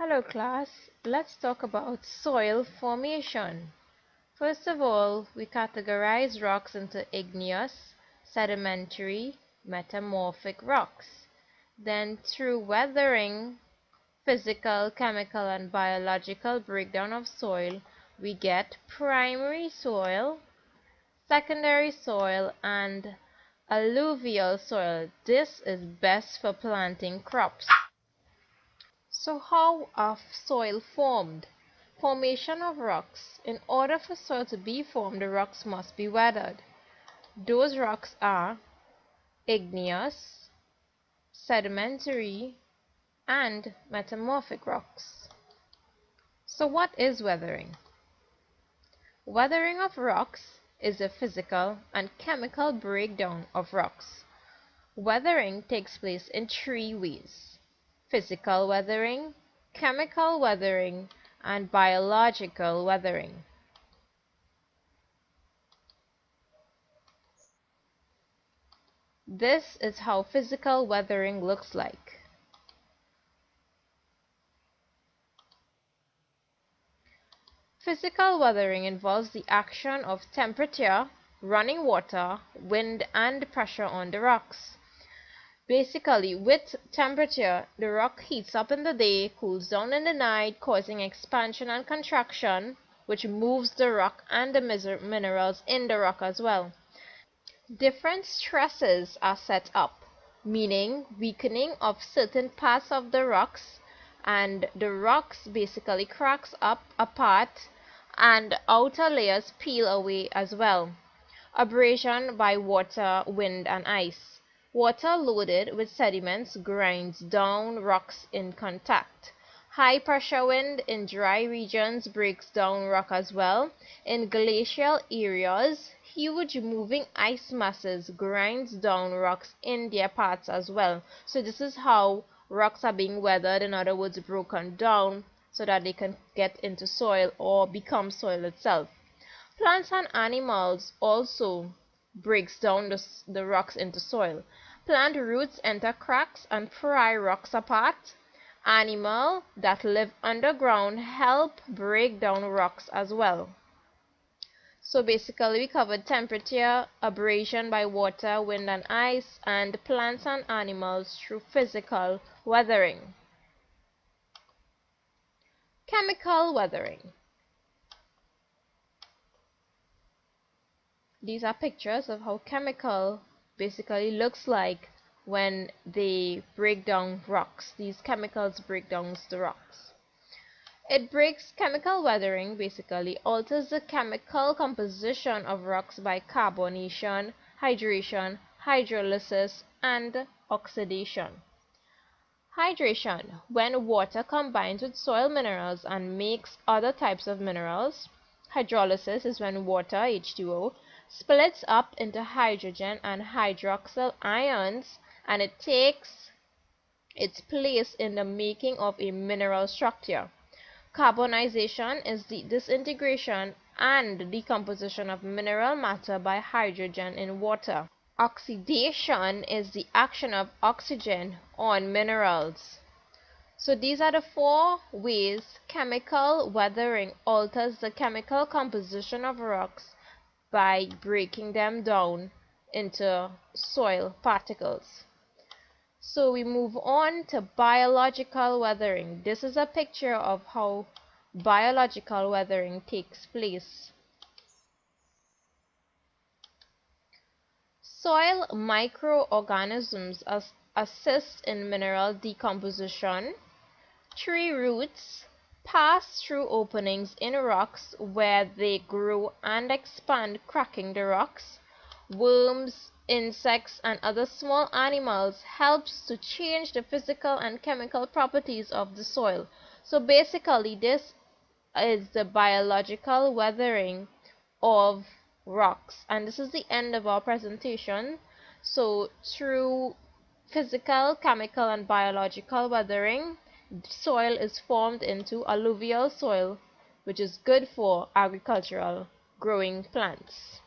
Hello class, let's talk about soil formation. First of all, we categorize rocks into igneous, sedimentary, metamorphic rocks. Then through weathering, physical, chemical and biological breakdown of soil, we get primary soil, secondary soil and alluvial soil. This is best for planting crops. So how are soil formed? Formation of rocks. In order for soil to be formed, the rocks must be weathered. Those rocks are igneous, sedimentary, and metamorphic rocks. So what is weathering? Weathering of rocks is a physical and chemical breakdown of rocks. Weathering takes place in three ways: physical weathering, chemical weathering, and biological weathering. This is how physical weathering looks like. Physical weathering involves the action of temperature, running water, wind, and pressure on the rocks. Basically, with temperature, the rock heats up in the day, cools down in the night, causing expansion and contraction, which moves the rock and the minerals in the rock as well. Different stresses are set up, meaning weakening of certain parts of the rocks, and the rocks basically cracks up apart and outer layers peel away as well. Abrasion by water, wind, and ice. Water loaded with sediments grinds down rocks in contact. High pressure wind in dry regions breaks down rock as well. In glacial areas, huge moving ice masses grinds down rocks in their parts as well. So this is how rocks are being weathered, in other words, broken down, so that they can get into soil or become soil itself. Plants and animals also breaks down the rocks into soil. Plant roots enter cracks and pry rocks apart. Animals that live underground help break down rocks as well. So basically we covered temperature, abrasion by water, wind and ice, and plants and animals through physical weathering. Chemical weathering. These are pictures of how chemical basically looks like when they break down rocks. These chemicals break down the rocks. Chemical weathering basically alters the chemical composition of rocks by carbonation, hydration, hydrolysis, and oxidation. Hydration, when water combines with soil minerals and makes other types of minerals. Hydrolysis is when water, H2O, splits up into hydrogen and hydroxyl ions and it takes its place in the making of a mineral structure. Carbonization is the disintegration and decomposition of mineral matter by hydrogen in water. Oxidation is the action of oxygen on minerals. So these are the four ways chemical weathering alters the chemical composition of rocks by breaking them down into soil particles. So we move on to biological weathering. This is a picture of how biological weathering takes place. Soil microorganisms assist in mineral decomposition. Tree roots pass through openings in rocks where they grow and expand, cracking the rocks. Worms, insects, and other small animals helps to change the physical and chemical properties of the soil. So basically this is the biological weathering of rocks, and this is the end of our presentation. So through physical, chemical, and biological weathering, soil is formed into alluvial soil, which is good for agricultural growing plants.